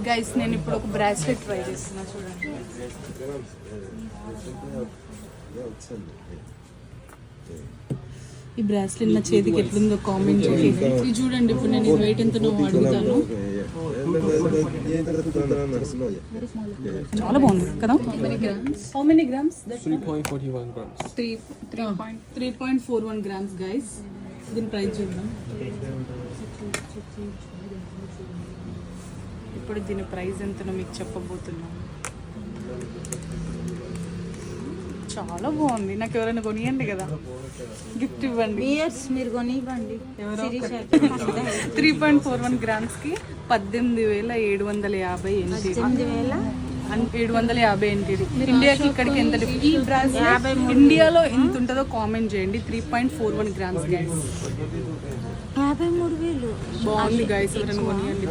Guys నేను ఇప్పుడు ఒక బ్రాస్లెట్ ట్రై చేస్తున్నా చూడండి. ఈ బ్రాస్లెట్ నా చేతికి ఎట్లుందో కామెంట్ చేయండి. ఇది చూడండి, ఇప్పుడు నేను వెయిట్ ఎంతనో అడుగుతాను. చాలా బాగుంది కదా. How many grams? 3.41 grams. 3.41 grams guys. దీని ప్రైస్ చూద్దాం. ఇప్పుడు దీని ప్రైస్ ఎంతనో మీకు చెప్పబోతున్నాను. చాలా బాగుంది. నాకు ఎవరైనా కొనియండి కదా, గిఫ్ట్ ఇవ్వండి. మీరు కొనివ్వండి. 3.41 గ్రామ్స్కి 18,750 NTD. 750 NTD. ఇండియాకి ఇక్కడికి ఎంత డిఫరెన్స్? ఈ బ్రాస్లెట్ ఇండియాలో ఎంత ఉంటుందో కామెంట్ చేయండి. 3.41 గ్రామ్స్ గైస్. 53,000 బాగుంది గైస్, ఎవరైనా కొనియండి.